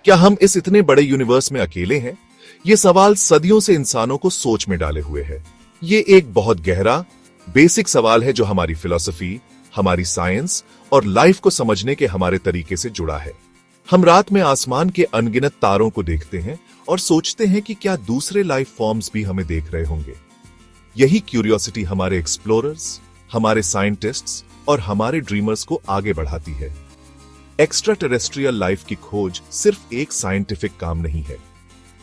क्या हम इस इतने बड़े यूनिवर्स में अकेले हैं? ये सवाल सदियों से इंसानों को सोच में डाले हुए है। ये एक बहुत गहरा, बेसिक सवाल है जो हमारी फिलॉसफी, हमारी साइंस और लाइफ को समझने के हमारे तरीके से जुड़ा है। हम रात में आसमान के अनगिनत तारों को देखते हैं और सोचते हैं कि क्या दूसरे लाइफ फॉर्म्स भी हमें देख रहे होंगे। यही क्यूरियोसिटी हमारे एक्सप्लोरर्स, हमारे साइंटिस्ट्स और हमारे ड्रीमर्स को आगे बढ़ाती है। एक्स्ट्रा टेरेस्ट्रियल लाइफ की खोज सिर्फ एक साइंटिफिक काम नहीं है,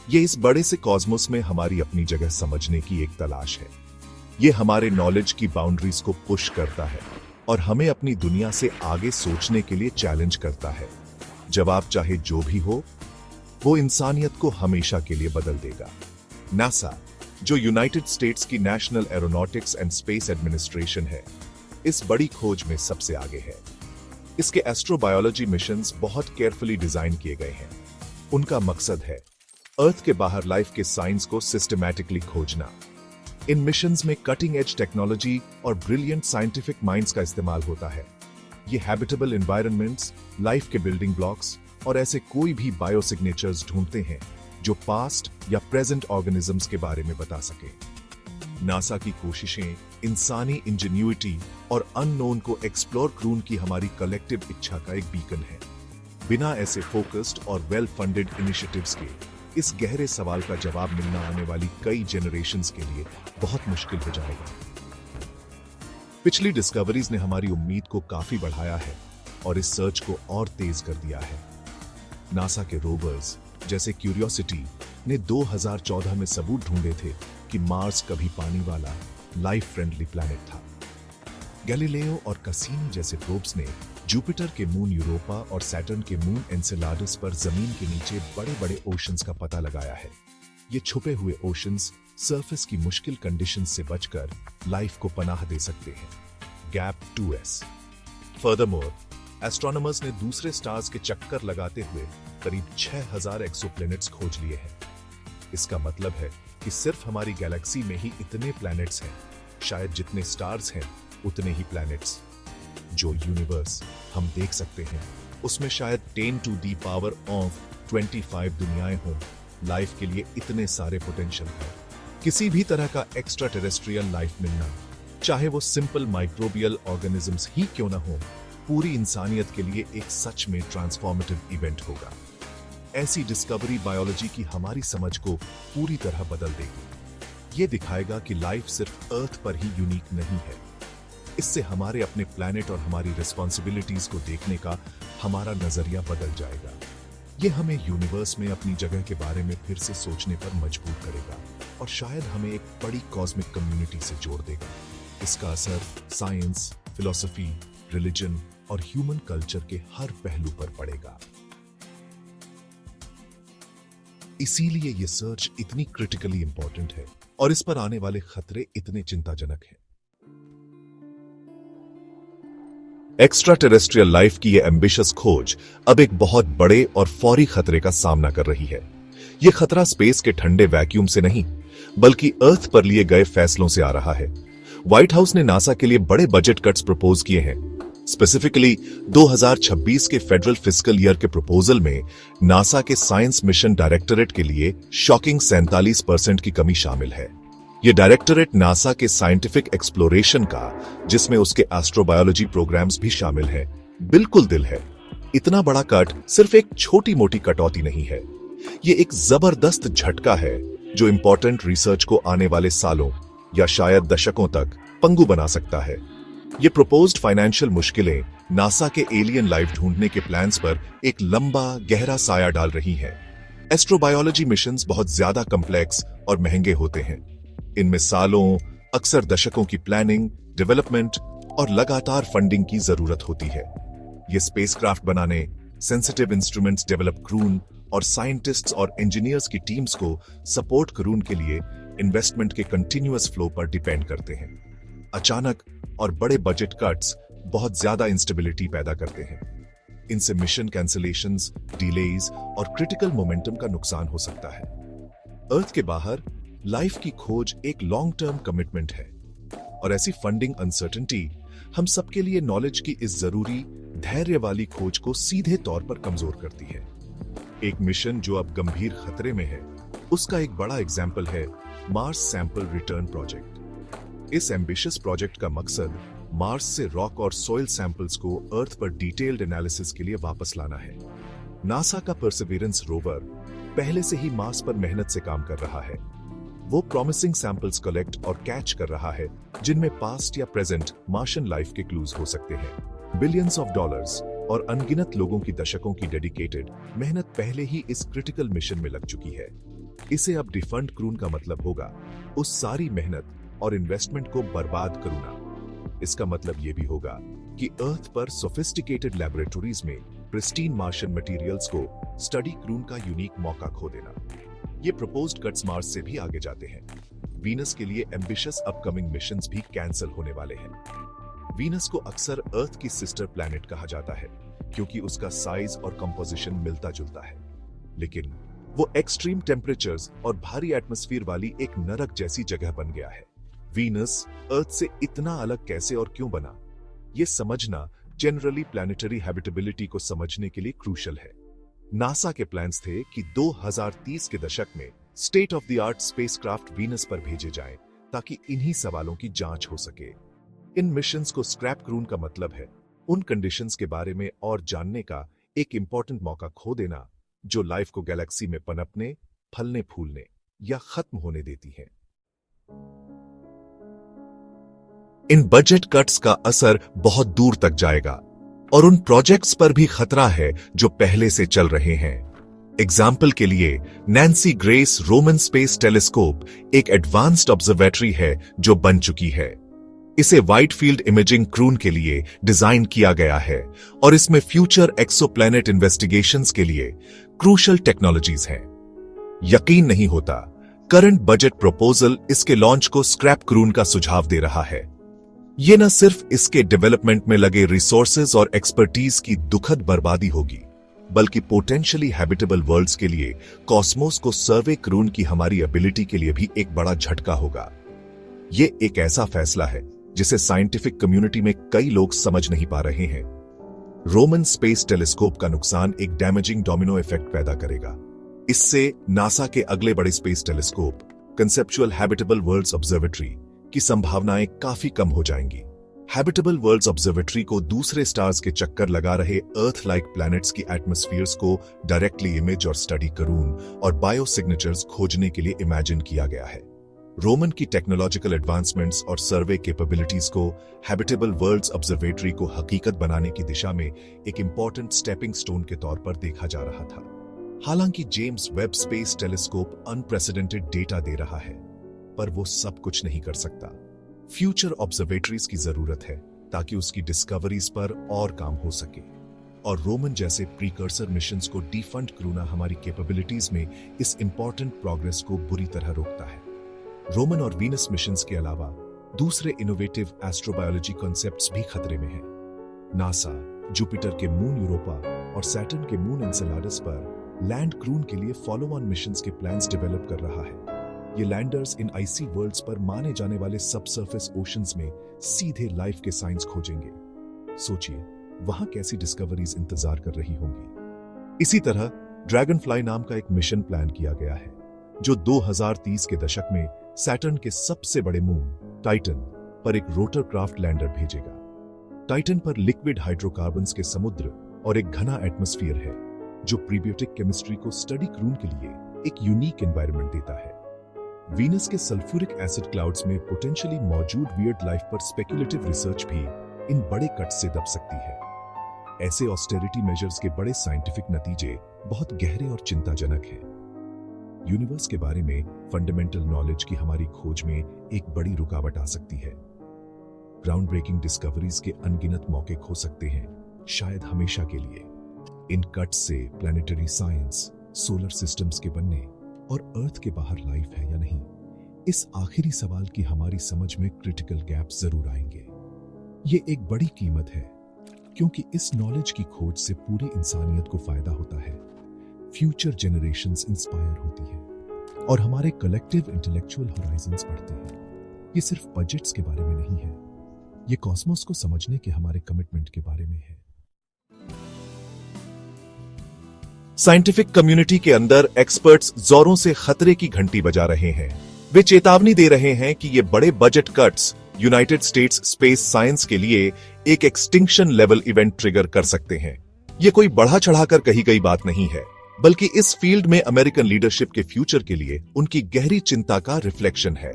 ये इस बड़े से कॉस्मोस में हमारी अपनी जगह समझने की एक तलाश है। ये हमारे नॉलेज की बाउंड्रीज को पुश करता है और हमें अपनी दुनिया से आगे सोचने के लिए चैलेंज करता है। जवाब चाहे जो भी हो, वो इंसानियत को हमेशा के लिए बदल देगा। नासा, जो यूनाइटेड स्टेट्स की national aeronautics and space administration है, इस बड़ी खोज में सबसे आगे है। इसके एस्ट्रोबायोलॉजी मिशंस बहुत केयरफुली डिजाइन किए गए हैं। उनका मकसद है अर्थ के बाहर लाइफ के साइंस को सिस्टमैटिकली खोजना। इन मिशंस में कटिंग एज टेक्नोलॉजी और ब्रिलियंट साइंटिफिक माइंड्स का इस्तेमाल होता है। ये हैबिटेबल एनवायरनमेंट्स, लाइफ के बिल्डिंग ब्लॉक्स और ऐसे कोई भी बायोसिग्नेचर्स ढूंढते हैं जो पास्ट या प्रेजेंट ऑर्गेनिजम्स के बारे में बता सके। नासा की कोशिशें इंसानी इंजेन्युइटी और अननोन को एक्सप्लोर करून की हमारी कलेक्टिव इच्छा का एक बीकन है। बिना ऐसे फोकस्ड और वेल फंडेड इनिशिएटिव्स के इस गहरे सवाल का जवाब मिलना आने वाली कई जनरेशंस के लिए बहुत मुश्किल हो जाएगा। पिछली डिस्कवरीज ने हमारी उम्मीद को काफी बढ़ाया है और इस सर्च को और तेज कर दिया है। नासा के रोवर्स जैसे क्यूरियोसिटी ने 2014 में सबूत ढूंढे थे कि मार्स कभी पानी वाला लाइफ फ्रेंडली प्लैनेट था। गैलीलियो और कैसीनी जैसे प्रोब्स ने जुपिटर के मून यूरोपा और सैटर्न के मून एनसेलाडस पर जमीन के नीचे बड़े बड़े ओशंस का पता लगाया है। ये छुपे हुए ओशंस सरफेस की मुश्किल कंडीशंस से बचकर लाइफ को पनाह दे सकते हैं। Gap 2s। फर्दरमोर, एस्ट्रोनॉमर्स ने दूसरे स्टार्स के चक्कर लगाते हुए करीब 6000 एक्सोप्लैनेट्स खोज लिए हैं। इसका मतलब है कि सिर्फ हमारी गैलेक्सी में ही इतने प्लैनेट्स हैं। शायद जितने स्टार्स हैं उतने ही प्लैनेट्स। जो यूनिवर्स हम देख सकते हैं उसमें शायद 10 to the power of 25 दुनियाएं हों। लाइफ के लिए इतने सारे पोटेंशियल है। किसी भी तरह का एक्स्ट्रा टेरेस्ट्रियल लाइफ मिलना, चाहे वो सिंपल माइक्रोबियल ऑर्गेनिजम्स ही क्यों ना हो, पूरी इंसानियत के लिए एक सच में ट्रांसफॉर्मेटिव इवेंट होगा। ऐसी डिस्कवरी बायोलॉजी की हमारी समझ को पूरी तरह बदल देगी। ये दिखाएगा कि लाइफ सिर्फ अर्थ पर ही यूनिक नहीं है। इससे हमारे अपने प्लैनेट और हमारी रिस्पॉन्सिबिलिटीज को देखने का हमारा नजरिया बदल जाएगा। ये हमें यूनिवर्स में अपनी जगह के बारे में फिर से सोचने पर मजबूर करेगा और शायद हमें एक बड़ी कॉस्मिक कम्युनिटी से जोड़ देगा। इसका असर साइंस, फिलॉसफी, रिलीजन और ह्यूमन कल्चर के हर पहलू पर पड़ेगा। इसीलिए ये सर्च इतनी क्रिटिकली इंपॉर्टेंट है और इस पर आने वाले खतरे इतने चिंताजनक हैं। एक्स्ट्रा टेरेस्ट्रियल लाइफ की ये एम्बिशियस खोज अब एक बहुत बड़े और फौरी खतरे का सामना कर रही है। ये खतरा स्पेस के ठंडे वैक्यूम से नहीं, बल्कि अर्थ पर लिए गए फैसलों से आ रहा है। व्हाइट हाउस ने नासा के लिए बड़े बजट कट्स प्रपोज किए हैं। स्पेसिफिकली 2026 के फेडरल फिस्कल ईयर के प्रपोजल में नासा के साइंस मिशन डायरेक्टरेट के लिए शॉकिंग 47% की कमी शामिल है। ये डायरेक्टरेट नासा के साइंटिफिक एक्सप्लोरेशन का, जिसमें उसके एस्ट्रोबायोलॉजी प्रोग्राम्स भी शामिल है, बिल्कुल दिल है। इतना बड़ा कट सिर्फ एक छोटी मोटी कटौती नहीं है, ये एक जबरदस्त झटका है जो इंपॉर्टेंट रिसर्च को आने वाले सालों या शायद दशकों तक पंगु बना सकता है। ये प्रपोज्ड फाइनेंशियल मुश्किलें नासा के एलियन लाइफ ढूंढने के प्लान्स पर एक लंबा गहरा साया डाल रही हैं। एस्ट्रोबायोलॉजी मिशंस बहुत ज्यादा कॉम्प्लेक्स और महंगे होते हैं। इनमें सालों, अक्सर दशकों की प्लानिंग, डेवलपमेंट और लगातार फंडिंग की जरूरत होती है। ये स्पेसक्राफ्ट बनाने, सेंसिटिव इंस्ट्रूमेंट्स डेवलप करून और साइंटिस्ट्स और इंजीनियर्स की टीम्स को सपोर्ट करून के लिए इन्वेस्टमेंट के कंटिन्यूअस फ्लो पर डिपेंड करते हैं। अचानक और बड़े बजट कट्स बहुत ज्यादा इंस्टेबिलिटी पैदा करते हैं। इनसे मिशन कैंसिलेशंस, डिलेज और क्रिटिकल मोमेंटम का नुकसान हो सकता है। अर्थ के बाहर लाइफ की खोज एक लॉन्ग टर्म कमिटमेंट है और ऐसी फंडिंग अनसर्टेनिटी हम सबके लिए नॉलेज की इस जरूरी धैर्य वाली खोज को सीधे तौर पर कमजोर करती है। एक मिशन जो अब गंभीर खतरे में है, उसका एक बड़ा एग्जाम्पल है मार्स सैंपल रिटर्न प्रोजेक्ट। इस एम्बिशियस प्रोजेक्ट का मकसद मार्स से रॉक और सॉइल सैंपल्स को अर्थ पर डिटेल्ड एनालिसिस के लिए वापस लाना है। नासा का परसिवियरेंस रोवर पहले से ही मार्स पर मेहनत से काम कर रहा है। वो प्रॉमिसिंग सैंपल्स कलेक्ट और कैच कर रहा है जिनमें पास्ट या प्रेजेंट मार्शियन लाइफ के क्लूज हो सकते हैं। बिलियंस ऑफ डॉलर्स और अनगिनत लोगों की दशकों की डेडिकेटेड मेहनत पहले ही इस क्रिटिकल मिशन में लग चुकी है। इसे अब डिफंड क्रून का मतलब होगा उस सारी मेहनत और इन्वेस्टमेंट को बर्बाद करूना। इसका मतलब यह भी होगा कि अर्थ पर सोफिस्टिकेटेड लैबोरेटरीज में प्रिस्टीन मार्शियन मटेरियल्स को स्टडी क्रून का यूनिक मौका खो देना। ये प्रपोज्ड कट्स मार्स से भी आगे जाते हैं। वीनस के लिए एम्बिशियस अपकमिंग मिशंस भी कैंसिल होने वाले हैं। वीनस को अक्सर अर्थ की सिस्टर प्लैनेट कहा जाता है क्योंकि उसका साइज और कंपोजिशन मिलता जुलता है, लेकिन वो एक्सट्रीम टेम्परेचर्स और भारी एटमॉस्फेयर वाली एक नरक जैसी जगह बन गया है। वीनस अर्थ से इतना अलग कैसे और क्यों बना, ये समझना जनरली प्लैनेटरी हैबिटेबिलिटी को समझने के लिए क्रूशल है। नासा के प्लान्स थे कि 2030 के दशक में state of the art spacecraft Venus पर भेजे जाएं ताकि इन्हीं सवालों की जांच हो सके। इन मिशंस को स्क्रैप क्रून का मतलब है उन कंडीशंस के बारे में और जानने का एक इंपॉर्टेंट मौका खो देना जो लाइफ को गैलेक्सी में पनपने, फलने फूलने या खत्म होने देती है। इन बजट कट्स का असर बहुत दूर तक जाएगा और उन प्रोजेक्ट्स पर भी खतरा है जो पहले से चल रहे हैं। एग्जाम्पल के लिए Nancy grace Roman space telescope एक एडवांस्ड ऑब्जर्वेटरी है जो बन चुकी है। इसे वाइड फील्ड इमेजिंग क्रून के लिए डिजाइन किया गया है और इसमें फ्यूचर एक्सोप्लैनेट इन्वेस्टिगेशंस के लिए क्रूशल टेक्नोलॉजीज हैं। यकीन नहीं होता करंट बजट प्रपोजल इसके लॉन्च को स्क्रैप क्रून का सुझाव दे रहा है। यह न सिर्फ इसके डेवलपमेंट में लगे रिसोर्सेज और एक्सपर्टीज की दुखद बर्बादी होगी, बल्कि पोटेंशियली हैबिटेबल वर्ल्ड्स के लिए कॉस्मोस को सर्वे क्रून की हमारी एबिलिटी के लिए भी एक बड़ा झटका होगा। यह एक ऐसा फैसला है जिसे साइंटिफिक कम्युनिटी में कई लोग समझ नहीं पा रहे हैं। रोमन स्पेस टेलीस्कोप का नुकसान एक डैमेजिंग डोमिनो इफेक्ट पैदा करेगा। इससे नासा के अगले बड़े space telescope, conceptual habitable worlds observatory की संभावनाएं काफी कम हो जाएंगी। हैबिटेबल वर्ल्ड्स ऑब्जर्वेटरी को दूसरे स्टार्स के चक्कर लगा रहे अर्थ लाइक प्लैनेट्स की एटमॉस्फेयर्स को डायरेक्टली इमेज और स्टडी करून और बायो सिग्नेचर्स खोजने के लिए इमेजिन किया गया है। रोमन की टेक्नोलॉजिकल एडवांसमेंट्स और सर्वे कैपेबिलिटीज को हैबिटेबल वर्ल्ड्स ऑब्जर्वेटरी को हकीकत बनाने की दिशा में एक इंपॉर्टेंट स्टेपिंग स्टोन के तौर पर देखा जा रहा था। हालांकि James Webb space telescope unprecedented data दे रहा है, पर वो सब कुछ नहीं कर सकता। फ्यूचर ऑब्जर्वेटरीज की जरूरत है ताकि उसकी डिस्कवरीज पर और काम हो सके, और रोमन जैसे प्रीकर्सर मिशंस को डिफंड करूना हमारी कैपेबिलिटीज में इस इंपॉर्टेंट प्रोग्रेस को बुरी तरह रोकता है। रोमन और वीनस मिशंस के अलावा दूसरे इनोवेटिव एस्ट्रोबायोलॉजी कॉन्सेप्ट्स भी खतरे में हैं। नासा जुपिटर के मून यूरोपा और सैटर्न के मून एनसेलाडस पर लैंड क्रून के लिए फॉलो ऑन मिशंस के प्लान्स डेवलप कर रहा है। ये लैंडर्स इन आइसी वर्ल्ड्स पर माने जाने वाले सबसर्फेस ओशंस में सीधे लाइफ के साइंस खोजेंगे। सोचिए वहां कैसी डिस्कवरीज इंतजार कर रही होंगी। इसी तरह ड्रैगन फ्लाई नाम का एक मिशन प्लान किया गया है जो 2030 के दशक में सैटर्न के सबसे बड़े मून टाइटन पर एक रोटरक्राफ्ट लैंडर भेजेगा। टाइटन पर लिक्विड हाइड्रोकार्बन्स के समुद्र और एक घना एटमॉस्फेयर है जो प्रीबियोटिक केमिस्ट्री को स्टडी क्रून के लिए एक यूनिक एनवायरनमेंट देता है। वीनस के सल्फ्यूरिक एसिड क्लाउड्स में पोटेंशियली मौजूद वियर्ड लाइफ पर स्पेक्युलेटिव रिसर्च भी इन बड़े कट से दब सकती है। ऐसे ऑस्टेरिटी मेजर्स के बड़े साइंटिफिक नतीजे बहुत गहरे और चिंताजनक हैं। यूनिवर्स के बारे में फंडामेंटल नॉलेज की हमारी खोज में एक बड़ी रुकावट आ सकती है। ग्राउंड ब्रेकिंग डिस्कवरीज के अनगिनत मौके खो सकते हैं, शायद हमेशा के लिए। इन कट्स से प्लैनेटरी साइंस, सोलर सिस्टम्स के बनने और अर्थ के बाहर लाइफ है या नहीं, इस आखिरी सवाल की हमारी समझ में क्रिटिकल गैप जरूर आएंगे। ये एक बड़ी कीमत है क्योंकि इस नॉलेज की खोज से पूरी इंसानियत को फायदा होता है, फ्यूचर जनरेशंस इंस्पायर होती है और हमारे कलेक्टिव इंटेलेक्चुअल होराइजन्स बढ़ते हैं। ये सिर्फ बजट्स के बारे में नहीं है, ये कॉस्मोस को समझने के हमारे कमिटमेंट के बारे में है। साइंटिफिक कम्युनिटी के अंदर एक्सपर्ट्स जोरों से खतरे की घंटी बजा रहे हैं। वे चेतावनी दे रहे हैं कि ये बड़े budget cuts United states space science के लिए एक एक्सटिंक्शन लेवल इवेंट ट्रिगर कर सकते हैं। ये कोई बढ़ा चढ़ाकर कही गई बात नहीं है, बल्कि इस फील्ड में अमेरिकन लीडरशिप के फ्यूचर के लिए उनकी गहरी चिंता का रिफ्लेक्शन है।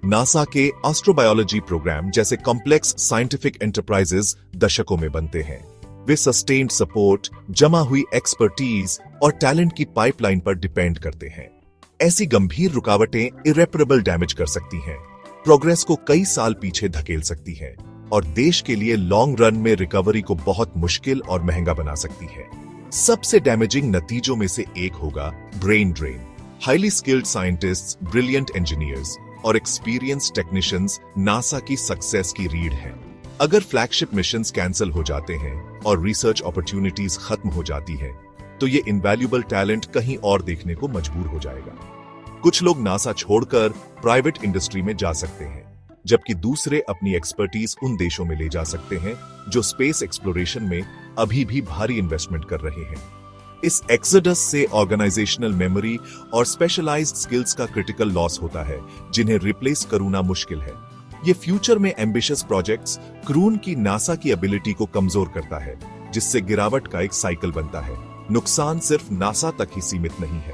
नासा के एस्ट्रोबायोलॉजी प्रोग्राम जैसे कॉम्प्लेक्स साइंटिफिक एंटरप्राइजेस दशकों में बनते हैं। वे सस्टेन्ड सपोर्ट, जमा हुई एक्सपर्टीज और टैलेंट की पाइपलाइन पर डिपेंड करते हैं। ऐसी गंभीर रुकावटें इरेपरेबल डैमेज कर सकती हैं, प्रोग्रेस को कई साल पीछे धकेल सकती हैं और देश के लिए लॉन्ग रन में रिकवरी को बहुत मुश्किल और महंगा बना सकती है। सबसे डैमेजिंग नतीजों में से एक होगा brain drain. Highly skilled scientists, brilliant engineers और एक्सपीरियंस टेक्नीशियंस नासा की सक्सेस की रीढ़ हैं। अगर फ्लैगशिप मिशंस कैंसिल हो जाते हैं और रिसर्च अपॉर्चुनिटीज खत्म हो जाती हैं, तो ये इनवैल्यूएबल टैलेंट कहीं और देखने को मजबूर हो जाएगा। कुछ लोग नासा छोड़कर प्राइवेट इंडस्ट्री में जा सकते हैं, जबकि दूसरे अपनी एक्सपर्टीज उन देशों में ले जा सकते हैं जो स्पेस एक्सप्लोरेशन में अभी भी भारी इन्वेस्टमेंट कर रहे हैं। इस एक्सोडस से ऑर्गेनाइजेशनल मेमोरी और स्पेशलाइज्ड स्किल्स का क्रिटिकल लॉस होता है, जिन्हें रिप्लेस करना मुश्किल है। ये फ्यूचर में एम्बिशियस प्रोजेक्ट्स क्रून की नासा की एबिलिटी को कमजोर करता है, जिससे गिरावट का एक साइकिल बनता है। नुकसान सिर्फ नासा तक ही सीमित नहीं है।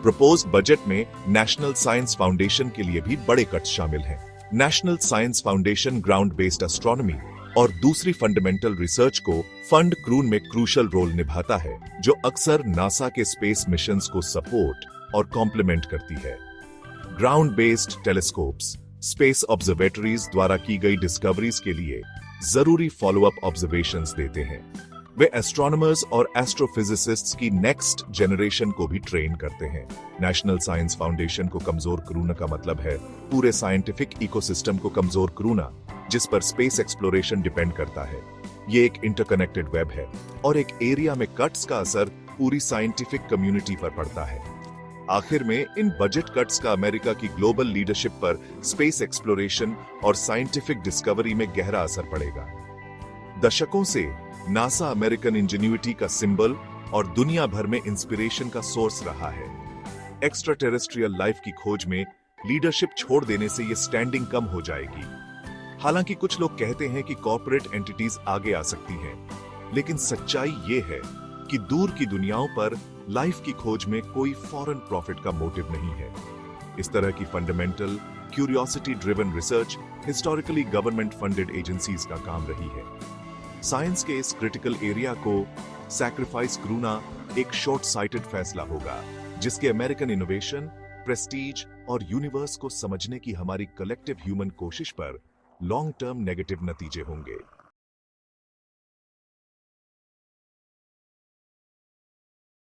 प्रपोज्ड बजट में नेशनल साइंस फाउंडेशन के लिए भी बड़े कट्स शामिल हैं। National science foundation ground based astronomy और दूसरी फंडामेंटल रिसर्च को फंड क्रून में क्रूशल रोल निभाता है, जो अक्सर नासा के स्पेस मिशंस को सपोर्ट और कॉम्प्लीमेंट करती है। Ground based telescopes space observatories द्वारा की गई डिस्कवरीज के लिए जरूरी फॉलोअप ऑब्जर्वेशंस देते हैं। वे एस्ट्रोनॉमर्स और एस्ट्रोफिजिसिस्ट्स की नेक्स्ट जनरेशन को भी ट्रेन करते हैं। नेशनल साइंस फाउंडेशन को कमजोर करूना का मतलब है पूरे साइंटिफिक इकोसिस्टम को कमजोर करूना, जिस पर स्पेस एक्सप्लोरेशन डिपेंड करता है। ये एक इंटरकनेक्टेड वेब है और एक एरिया में कट्स का असर पूरी साइंटिफिक कम्युनिटी पर पड़ता है। आखिर में इन बजट कट्स का अमेरिका की ग्लोबल लीडरशिप पर स्पेस एक्सप्लोरेशन और साइंटिफिक डिस्कवरी में गहरा असर पड़ेगा। दशकों से नासा अमेरिकन इंजेन्युइटी का सिंबल और दुनिया भर में इंस्पिरेशन का सोर्स रहा है। एक्स्ट्रा टेरेस्ट्रियल लाइफ की खोज में लीडरशिप छोड़ देने से ये स्टैंडिंग कम हो जाएगी। हालांकि कुछ लोग कहते हैं कि कॉर्पोरेट एंटिटीज आगे आ सकती हैं, लेकिन सच्चाई ये है कि दूर की दुनियाओं पर लाइफ की खोज में कोई फॉरेन प्रॉफिट का मोटिव नहीं है। इस तरह की fundamental curiosity driven research historically government funded agencies का काम रही है। साइंस के इस क्रिटिकल एरिया को सैक्रिफाइस करना एक शॉर्ट साइटेड फैसला होगा, जिसके अमेरिकन इनोवेशन, प्रेस्टीज और यूनिवर्स को समझने की हमारी कलेक्टिव ह्यूमन कोशिश पर लॉन्ग टर्म नेगेटिव नतीजे होंगे।